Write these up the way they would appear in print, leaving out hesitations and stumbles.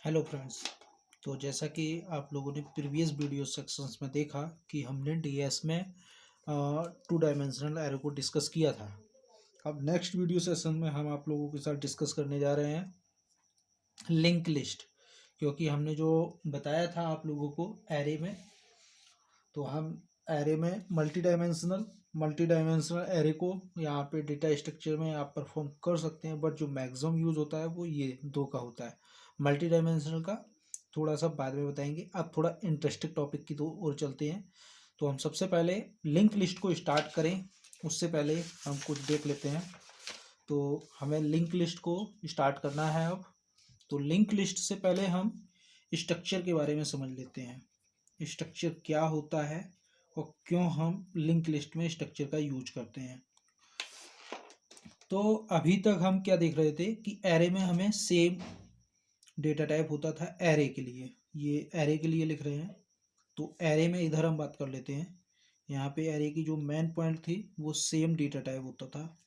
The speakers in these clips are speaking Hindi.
Hello friends. तो जैसा कि आप लोगों ने प्रीवियस वीडियो सेक्शंस में देखा कि हमने डीएस में टू डायमेंशनल एरो को डिस्कस किया था। अब नेक्स्ट वीडियो सेशन में हम आप लोगों के साथ डिस्कस करने जा रहे हैं लिंक लिस्ट, क्योंकि हमने जो बताया था आप लोगों को एरे में, तो हम एरे में मल्टी डायमेंशनल एरे को यहाँ पे डेटा स्ट्रक्चर में आप परफॉर्म कर सकते हैं, बट जो मैक्सिमम यूज़ होता है वो ये दो का होता है। मल्टी डायमेंशनल का थोड़ा सा बाद में बताएंगे। अब थोड़ा इंटरेस्टिंग टॉपिक की तो और चलते हैं। तो हम सबसे पहले लिंक लिस्ट को स्टार्ट करें उससे पहले हम कुछ देख लेते हैं। तो हमें लिंक लिस्ट को स्टार्ट करना है। अब तो लिंक लिस्ट से पहले हम स्ट्रक्चर के बारे में समझ लेते हैं। स्ट्रक्चर क्या होता है और क्यों हम लिंक लिस्ट में स्ट्रक्चर का यूज करते हैं। तो अभी तक हम क्या देख रहे थे कि एरे में हमें सेम डेटा टाइप होता था। एरे के लिए, ये एरे के लिए लिख रहे हैं। तो एरे में इधर हम बात कर लेते हैं। यहाँ पे एरे की जो मेन पॉइंट थी वो सेम डेटा टाइप होता था,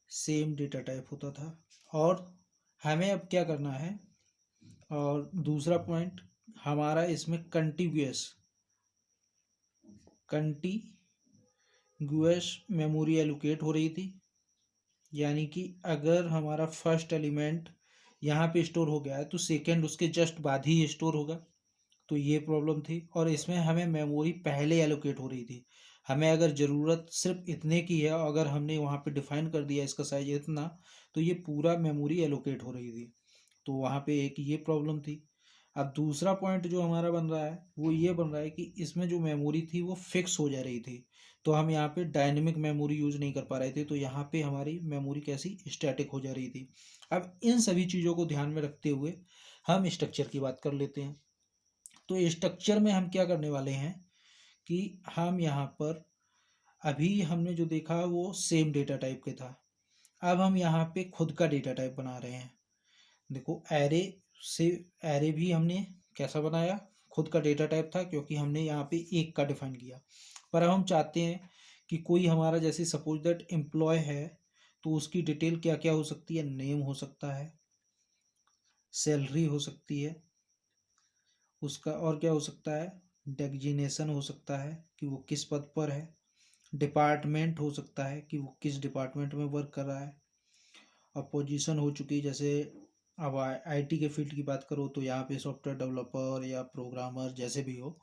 सेम डेटा टाइप होता था। और हमें अब क्या करना है, और दूसरा पॉइंट हमारा इसमें कंटिग्यूअस मेमोरी एलोकेट हो रही थी। यानी कि अगर हमारा फर्स्ट एलिमेंट यहाँ पे स्टोर हो गया है तो सेकंड उसके जस्ट बाद ही स्टोर होगा। तो ये प्रॉब्लम थी। और इसमें हमें मेमोरी पहले एलोकेट हो रही थी। हमें अगर ज़रूरत सिर्फ इतने की है, अगर हमने वहाँ पे डिफाइन कर दिया इसका साइज इतना, तो ये पूरा मेमोरी एलोकेट हो रही थी। तो वहाँ पे एक ये प्रॉब्लम थी। अब दूसरा पॉइंट जो हमारा बन रहा है वो ये बन रहा है कि इसमें जो मेमोरी थी वो फिक्स हो जा रही थी। तो हम यहाँ पे डायनेमिक मेमोरी यूज़ नहीं कर पा रहे थे। तो यहाँ पे हमारी मेमोरी कैसी स्टैटिक हो जा रही थी। अब इन सभी चीज़ों को ध्यान में रखते हुए हम स्ट्रक्चर की बात कर लेते हैं। तो स्ट्रक्चर में हम क्या करने वाले हैं कि हम यहाँ पर अभी हमने जो देखा वो सेम डेटा टाइप के था। अब हम यहाँ पे खुद का डेटा टाइप बना रहे हैं। देखो, एरे से एरे भी हमने कैसा बनाया, खुद का डेटा टाइप था, क्योंकि हमने यहाँ पे एक का डिफाइन किया। पर अब हम चाहते हैं कि कोई हमारा, जैसे सपोज दैट एम्प्लॉय है, तो उसकी डिटेल क्या क्या हो सकती है। नेम हो सकता है, सैलरी हो सकती है उसका, और क्या हो सकता है, डेजिग्नेशन हो सकता है कि वो किस पद पर है, डिपार्टमेंट हो सकता है कि वो किस डिपार्टमेंट में वर्क कर रहा है, और पोजीशन हो चुकी, जैसे अब आईटी के फील्ड की बात करो तो यहाँ पे सॉफ्टवेयर डेवलपर या प्रोग्रामर जैसे भी हो,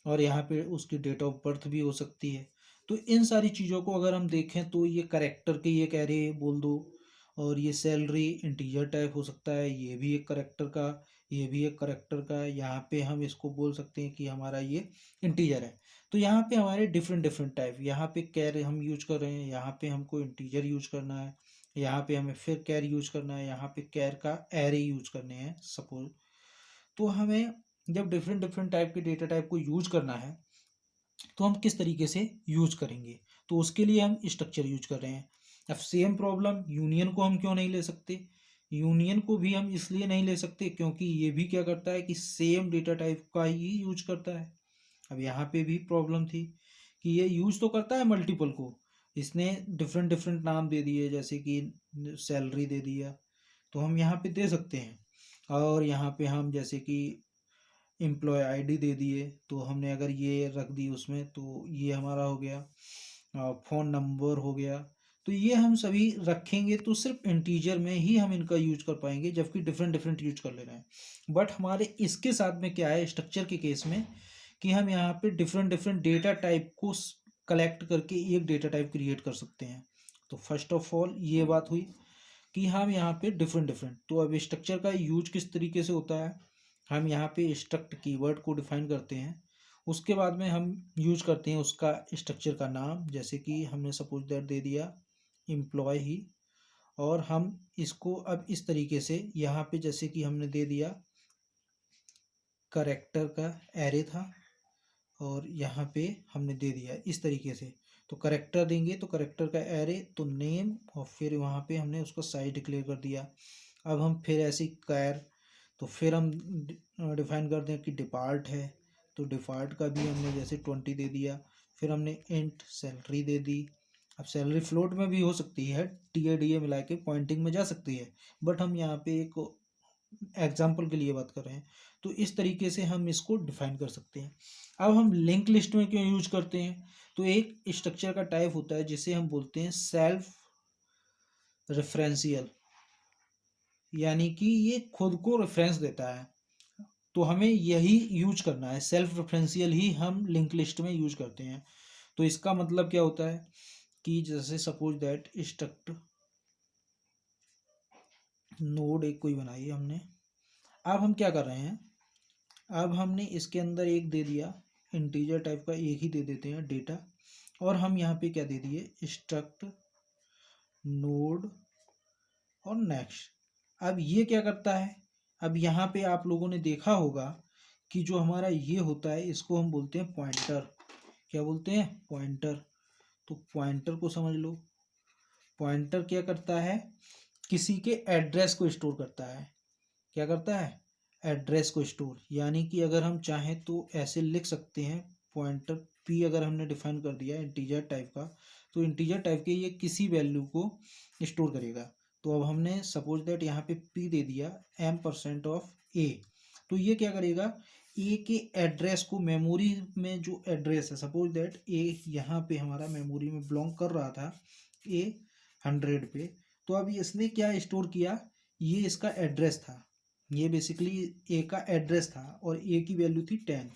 और यहाँ पे उसकी डेट ऑफ बर्थ भी हो सकती है। तो इन सारी चीज़ों को अगर हम देखें तो ये करेक्टर की एक एरे बोल दो। और ये सैलरी इंटीजर टाइप हो सकता है, ये भी एक करेक्टर का, ये भी एक करेक्टर का। यहाँ पे हम इसको बोल सकते हैं कि हमारा ये इंटीजर है। तो यहाँ पे हमारे डिफरेंट डिफरेंट टाइप, यहाँ पे कैर हम यूज कर रहे हैं, यहाँ पे हमको इंटीजर यूज करना है, यहाँ पे हमें फिर कैर यूज करना है, यहाँ पे कैर का एरे यूज करने हैं सपोज। तो हमें जब डिफरेंट डिफरेंट टाइप के डेटा टाइप को यूज करना है तो हम किस तरीके से यूज करेंगे, तो उसके लिए हम स्ट्रक्चर यूज कर रहे हैं। अब सेम प्रॉब्लम यूनियन को हम क्यों नहीं ले सकते। यूनियन को भी हम इसलिए नहीं ले सकते क्योंकि ये भी क्या करता है कि सेम डेटा टाइप का ही यूज करता है। अब यहाँ पे भी प्रॉब्लम थी कि ये यूज तो करता है मल्टीपल को, इसने डिफरेंट डिफरेंट नाम दे दिए, जैसे कि सैलरी दे दिया, तो हम यहाँ पे दे सकते हैं। और यहाँ पे हम जैसे कि एम्प्लॉय आईडी दे दिए, तो हमने अगर ये रख दी उसमें तो ये हमारा हो गया। फ़ोन नंबर हो गया। तो ये हम सभी रखेंगे तो सिर्फ इंटीजर में ही हम इनका यूज कर पाएंगे, जबकि डिफरेंट डिफरेंट यूज कर ले रहे हैं। बट हमारे इसके साथ में क्या है स्ट्रक्चर के केस में, कि हम यहाँ पे डिफरेंट डिफरेंट डेटा टाइप को कलेक्ट करके एक डेटा टाइप क्रिएट कर सकते हैं। तो फर्स्ट ऑफ ऑल ये बात हुई कि हम यहाँ पे डिफरेंट डिफरेंट, तो अब स्ट्रक्चर का यूज किस तरीके से होता है। हम यहाँ पे स्ट्रक्ट कीवर्ड को डिफाइन करते हैं, उसके बाद में हम यूज करते हैं उसका स्ट्रक्चर का नाम, जैसे कि हमने सपोज दैट दे दिया एम्प्लॉय ही। और हम इसको अब इस तरीके से यहाँ पे जैसे कि हमने दे दिया करेक्टर का एरे था, और यहाँ पे हमने दे दिया इस तरीके से। तो करेक्टर देंगे तो करेक्टर का एरे, तो नेम, और फिर वहाँ पे हमने उसका साइज डिक्लेयर कर दिया। अब हम फिर ऐसे कैर, तो फिर हम डिफाइन कर दें कि डिपार्ट है, तो डिफाल्ट का भी हमने जैसे 20 दे दिया। फिर हमने इंट सैलरी दे दी। अब सैलरी फ्लोट में भी हो सकती है, टी ए डी ए मिला के पॉइंटिंग में जा सकती है, बट हम यहाँ पे एक एग्जाम्पल के लिए बात कर रहे हैं। तो इस तरीके से हम इसको डिफाइन कर सकते हैं। अब हम लिंक लिस्ट में क्यों यूज करते हैं? तो एक स्ट्रक्चर का टाइप होता है जिसे हम बोलते हैं सेल्फ रेफरेंशियल, यानी कि ये खुद को रेफरेंस देता है। तो हमें यही यूज करना है, सेल्फ रेफरेंशियल ही हम लिंक लिस्ट में यूज करते हैं। तो इसका मतलब क्या होता है कि जैसे सपोज दैट स्ट्रक्ट नोड एक कोई बनाई हमने। अब हम क्या कर रहे हैं, अब हमने इसके अंदर एक दे दिया इंटीजर टाइप का, एक ही दे देते हैं डेटा, और हम यहाँ पे क्या दे दिए स्ट्रक्ट नोड और नेक्स्ट। अब ये क्या करता है, अब यहाँ पे आप लोगों ने देखा होगा कि जो हमारा ये होता है इसको हम बोलते हैं पॉइंटर। क्या बोलते हैं? पॉइंटर। तो पॉइंटर को समझ लो। पॉइंटर क्या करता है, किसी के एड्रेस को स्टोर करता है। क्या करता है? एड्रेस को स्टोर, यानी कि अगर हम चाहें तो ऐसे लिख सकते हैं पॉइंटर पी अगर हमने डिफाइन कर दिया इंटीजर टाइप का, तो इंटीजर टाइप के ये किसी वैल्यू को स्टोर करेगा। तो अब हमने सपोज दैट यहाँ पे पी दे दिया m% ऑफ ए, तो ये क्या करेगा, ए के एड्रेस को, मेमोरी में जो एड्रेस है, सपोज दैट ए यहाँ पे हमारा मेमोरी में बिलोंग कर रहा था ए 100 पे, तो अब इसने क्या स्टोर किया, ये इसका एड्रेस था, ये बेसिकली ए का एड्रेस था और ए की वैल्यू थी 10।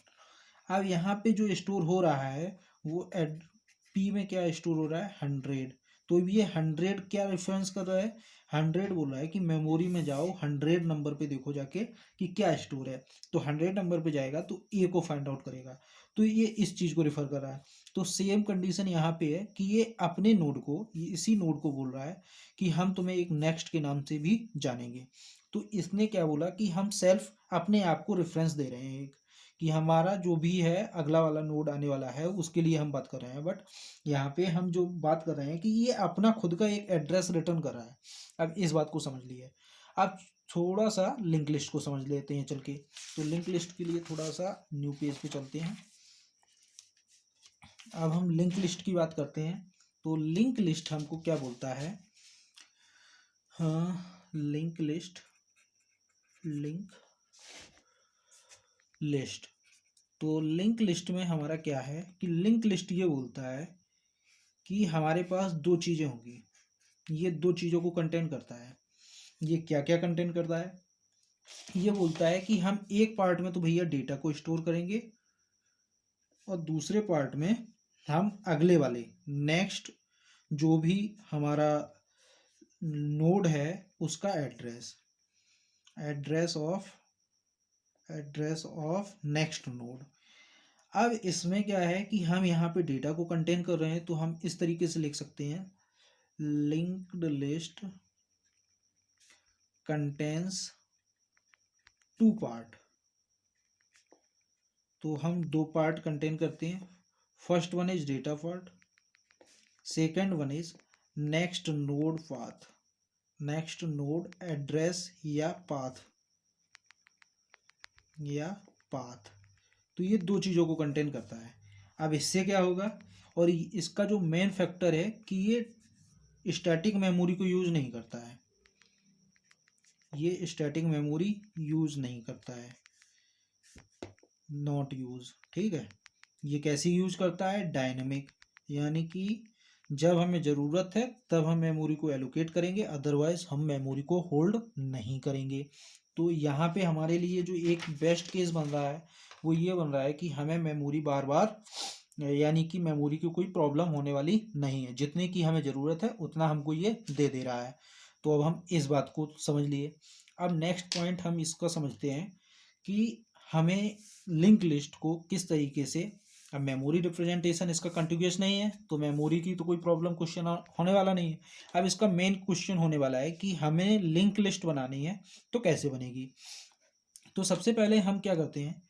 अब यहाँ पे जो स्टोर हो रहा है वो एड पी में क्या स्टोर हो रहा है 100। तो ये 100 क्या रेफरेंस कर रहा है, 100 बोल रहा है कि मेमोरी में जाओ 100 नंबर पे देखो जाके कि क्या स्टोर है। तो 100 नंबर पे जाएगा तो ए को फाइंड आउट करेगा, तो ये इस चीज़ को रेफर कर रहा है। तो सेम कंडीशन यहाँ पे है कि ये अपने नोड को, ये इसी नोड को बोल रहा है कि हम तुम्हें एक नेक्स्ट के नाम से भी जानेंगे। तो इसने क्या बोला कि हम सेल्फ अपने आप को रेफरेंस दे रहे हैं एक, कि हमारा जो भी है अगला वाला नोड आने वाला है उसके लिए हम बात कर रहे हैं, बट यहाँ पे हम जो बात कर रहे हैं कि ये अपना खुद का एक एड्रेस रिटर्न कर रहा है। अब इस बात को समझ लिए। अब थोड़ा सा लिंक लिस्ट को समझ लेते हैं चल के। तो लिंक लिस्ट के लिए थोड़ा सा न्यू पेज पे चलते हैं। अब हम लिंक लिस्ट की बात करते हैं। तो लिंक लिस्ट हमको क्या बोलता है, हाँ लिंक लिस्ट, लिंक लिस्ट। तो लिंक लिस्ट में हमारा क्या है कि लिंक लिस्ट ये बोलता है कि हमारे पास दो चीज़ें होंगी, ये दो चीज़ों को कंटेन करता है। ये क्या क्या कंटेन करता है, ये बोलता है कि हम एक पार्ट में तो भैया डेटा को स्टोर करेंगे और दूसरे पार्ट में हम अगले वाले नेक्स्ट जो भी हमारा नोड है उसका address, address of next node. अब इसमें क्या है कि हम यहाँ पे डेटा को कंटेन कर रहे हैं, तो हम इस तरीके से लिख सकते हैं linked list contains two part. तो हम दो पार्ट कंटेन करते हैं, first one is data part, second one is next node path, next node address या पाथ, तो ये दो चीज़ों को कंटेन करता है। अब इससे क्या होगा, और इसका जो मेन फैक्टर है कि ये स्टैटिक मेमोरी को यूज नहीं करता है, ये स्टैटिक मेमोरी यूज नहीं करता है, नॉट यूज, ठीक है। ये कैसी यूज करता है, डायनेमिक, यानी कि जब हमें ज़रूरत है तब हम मेमोरी को एलोकेट करेंगे, अदरवाइज हम मेमोरी को होल्ड नहीं करेंगे। तो यहाँ पे हमारे लिए जो एक बेस्ट केस बन रहा है वो ये बन रहा है कि हमें मेमोरी बार बार, यानी कि मेमोरी की कोई प्रॉब्लम होने वाली नहीं है, जितने की हमें ज़रूरत है उतना हमको ये दे रहा है। तो अब हम इस बात को समझ लिए। अब नेक्स्ट पॉइंट हम इसका समझते हैं कि हमें लिंक लिस्ट को किस तरीके से, अब मेमोरी रिप्रेजेंटेशन इसका कंटिन्यूस नहीं है तो मेमोरी की तो कोई प्रॉब्लम क्वेश्चन होने वाला नहीं है। अब इसका मेन क्वेश्चन होने वाला है कि हमें लिंक लिस्ट बनानी है तो कैसे बनेगी। तो सबसे पहले हम क्या करते हैं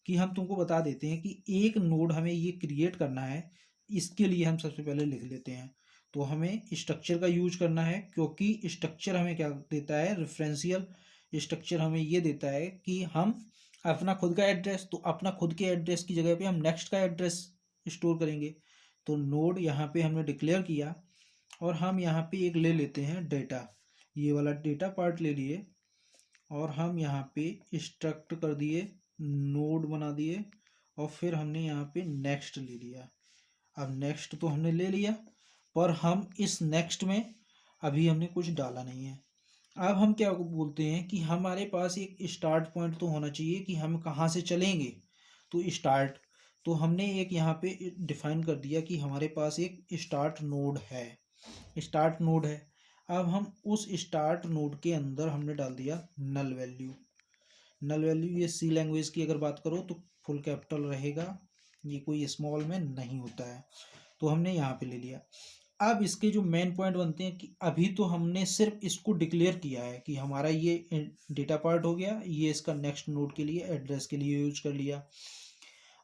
कि हम तुमको बता देते हैं कि एक नोड हमें ये क्रिएट करना है, इसके लिए हम सबसे पहले लिख लेते हैं। तो हमें स्ट्रक्चर का यूज करना है, क्योंकि स्ट्रक्चर हमें क्या देता है, रेफरेंशियल स्ट्रक्चर हमें ये देता है कि हम अपना खुद का एड्रेस, तो अपना खुद के एड्रेस की जगह पे हम नेक्स्ट का एड्रेस स्टोर करेंगे। तो नोड यहाँ पे हमने डिक्लेयर किया और हम यहाँ पे एक ले लेते हैं डेटा, ये वाला डेटा पार्ट ले लिए और हम यहाँ पे स्ट्रक्ट कर दिए, नोड बना दिए, और फिर हमने यहाँ पे नेक्स्ट ले लिया। अब नेक्स्ट तो हमने ले लिया, पर हम इस नेक्स्ट में अभी हमने कुछ डाला नहीं है। अब हम क्या बोलते हैं कि हमारे पास एक स्टार्ट पॉइंट तो होना चाहिए कि हम कहाँ से चलेंगे। तो स्टार्ट, तो हमने एक यहाँ पे डिफाइन कर दिया कि हमारे पास एक स्टार्ट नोड है, स्टार्ट नोड है। अब हम उस स्टार्ट नोड के अंदर हमने डाल दिया नल वैल्यू। नल वैल्यू ये सी लैंग्वेज की अगर बात करो तो फुल कैपिटल रहेगा, ये कोई स्मॉल में नहीं होता है। तो हमने यहाँ पे ले लिया। अब इसके जो मेन पॉइंट बनते हैं कि अभी तो हमने सिर्फ इसको डिक्लेयर किया है कि हमारा ये डेटा पार्ट हो गया, ये इसका नेक्स्ट नोड के लिए एड्रेस के लिए यूज कर लिया।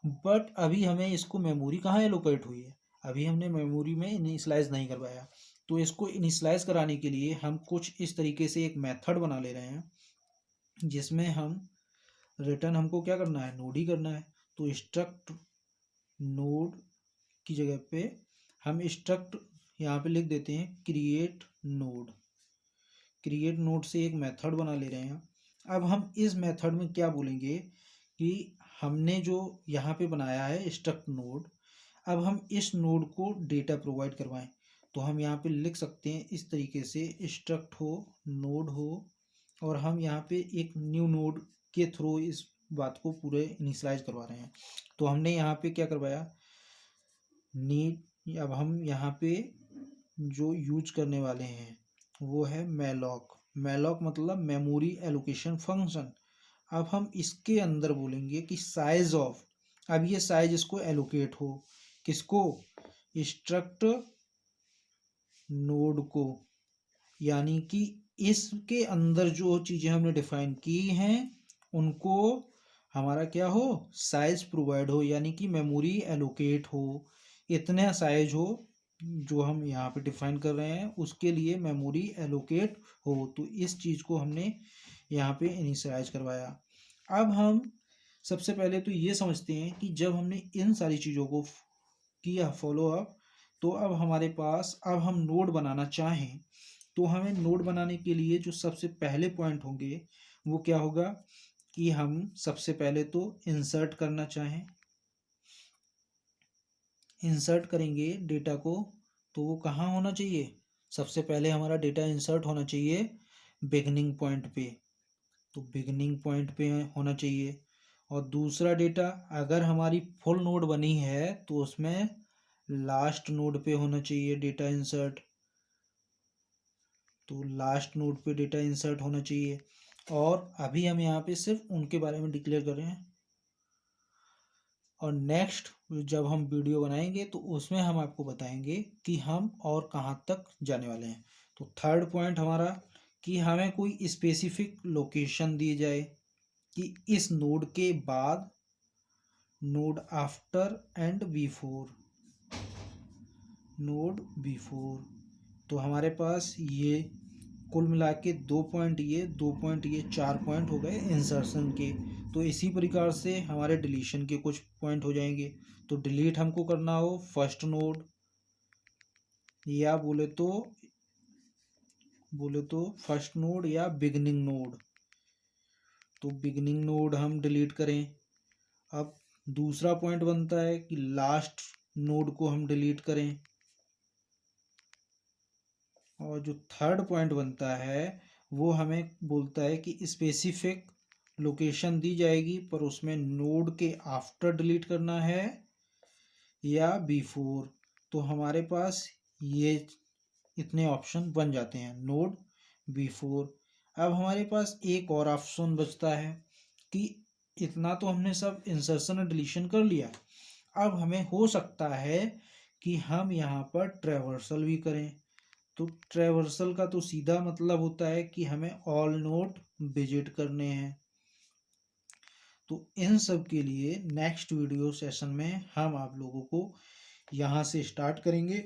बट अभी हमें इसको मेमोरी कहाँ एलोकेट हुई है, अभी हमने मेमोरी में इनिशियलाइज नहीं करवाया। तो इसको इनिशियलाइज कराने के लिए हम कुछ इस तरीके से एक मेथड बना ले रहे हैं, जिसमें हम रिटर्न हमको क्या करना है, नोड ही करना है। तो स्ट्रक्ट नोड की जगह पे हम स्ट्रक्ट यहाँ पे लिख देते हैं क्रिएट नोड। क्रिएट नोड से एक मेथड बना ले रहे हैं। अब हम इस मेथड में क्या बोलेंगे कि हमने जो यहाँ पे बनाया है स्ट्रक्ट नोड, अब हम इस नोड को डेटा प्रोवाइड करवाएं। तो हम यहाँ पे लिख सकते हैं इस तरीके से, स्ट्रक्ट हो, नोड हो, और हम यहाँ पे एक न्यू नोड के थ्रू इस बात को पूरे इनिशियलाइज करवा रहे हैं। तो हमने यहाँ पे क्या करवाया, नीड। अब हम यहाँ पे जो यूज करने वाले हैं वो है मैलॉक। मैलॉक मतलब मेमोरी एलोकेशन फंक्शन। अब हम इसके अंदर बोलेंगे कि साइज ऑफ, अब ये साइज इसको एलोकेट हो, किसको, स्ट्रक्ट नोड को, यानी कि इसके अंदर जो चीज़ें हमने डिफाइन की हैं उनको हमारा क्या हो, साइज प्रोवाइड हो, यानी कि मेमोरी एलोकेट हो, इतना साइज हो जो हम यहाँ पे डिफाइन कर रहे हैं उसके लिए मेमोरी एलोकेट हो। तो इस चीज़ को हमने यहाँ पे इनिशियलाइज करवाया। अब हम सबसे पहले तो ये समझते हैं कि जब हमने इन सारी चीज़ों को किया फॉलो अप, तो अब हमारे पास, अब हम नोड बनाना चाहें तो हमें नोड बनाने के लिए जो सबसे पहले पॉइंट होंगे वो क्या होगा कि हम सबसे पहले तो इंसर्ट करना चाहें, इंसर्ट करेंगे डेटा को, तो वो कहाँ होना चाहिए, सबसे पहले हमारा डेटा इंसर्ट होना चाहिए बिगनिंग पॉइंट पे। तो बिगनिंग पॉइंट पे होना चाहिए। और दूसरा डेटा, अगर हमारी फुल नोड बनी है तो उसमें लास्ट नोड पे होना चाहिए डेटा इंसर्ट। तो लास्ट नोड पे डेटा इंसर्ट होना चाहिए। और अभी हम यहाँ पे सिर्फ उनके बारे में डिक्लेयर कर रहे हैं। और नेक्स्ट जब हम वीडियो बनाएंगे तो उसमें हम आपको बताएंगे कि हम और कहाँ तक जाने वाले हैं। तो थर्ड पॉइंट हमारा कि हमें कोई स्पेसिफिक लोकेशन दी जाए कि इस नोड के बाद, node after and before, node before. तो हमारे पास ये कुल मिला के 2 पॉइंट, ये 2 पॉइंट, ये 4 पॉइंट हो गए इंसर्शन के। तो इसी प्रकार से हमारे डिलीशन के कुछ पॉइंट हो जाएंगे। तो डिलीट हमको करना हो फर्स्ट नोड, या बोले तो फर्स्ट नोड या बिगनिंग नोड। तो बिगनिंग नोड हम डिलीट करें। अब दूसरा पॉइंट बनता है कि लास्ट नोड को हम डिलीट करें। और जो थर्ड पॉइंट बनता है वो हमें बोलता है कि स्पेसिफिक लोकेशन दी जाएगी, पर उसमें नोड के आफ्टर डिलीट करना है या बिफोर। तो हमारे पास ये इतने ऑप्शन बन जाते हैं, नोड, बिफोर। अब हमारे पास एक और ऑप्शन बचता है कि इतना तो हमने सब इंसर्शन और डिलीशन कर लिया, अब हमें हो सकता है कि हम यहाँ पर ट्रैवर्सल भी करें। तो ट्रैवर्सल का तो सीधा मतलब होता है कि हमें ऑल नोड विजिट करने हैं। तो इन सब के लिए नेक्स्ट वीडियो सेशन में हम आप लोगों को यहाँ से स्टार्ट करेंगे,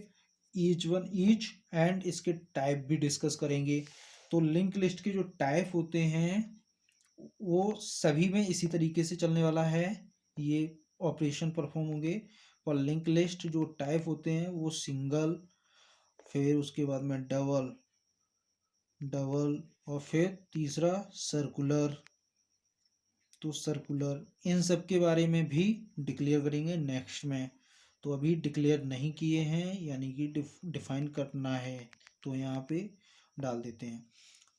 ईच वन ईच, एंड इसके टाइप भी डिस्कस करेंगे। तो लिंक लिस्ट के जो टाइप होते हैं वो सभी में इसी तरीके से चलने वाला है, ये ऑपरेशन परफॉर्म होंगे। और लिंक लिस्ट जो टाइप होते हैं वो सिंगल, फिर उसके बाद में डबल, डबल और फिर तीसरा सर्कुलर। तो सर्कुलर, इन सब के बारे में भी डिक्लेयर करेंगे नेक्स्ट में। तो अभी डिक्लेयर नहीं किए हैं, यानी कि डिफाइन करना है, तो यहाँ पे डाल देते हैं।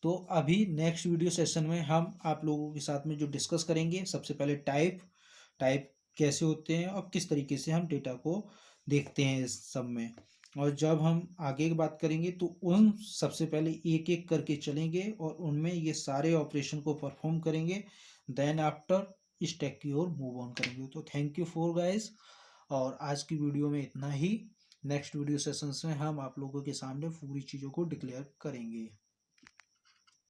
तो अभी नेक्स्ट वीडियो सेशन में हम आप लोगों के साथ में जो डिस्कस करेंगे, सबसे पहले टाइप कैसे होते हैं और किस तरीके से हम डेटा को देखते हैं इस सब में। और जब हम आगे की बात करेंगे तो उन सबसे पहले एक एक करके चलेंगे और उनमें ये सारे ऑपरेशन को परफॉर्म करेंगे, देन आफ्टर स्टेक की ओर मूव ऑन करेंगे। तो थैंक यू फॉर गाइस, और आज की वीडियो में इतना ही। नेक्स्ट वीडियो सेशंस में हम आप लोगों के सामने पूरी चीज़ों को डिक्लेयर करेंगे।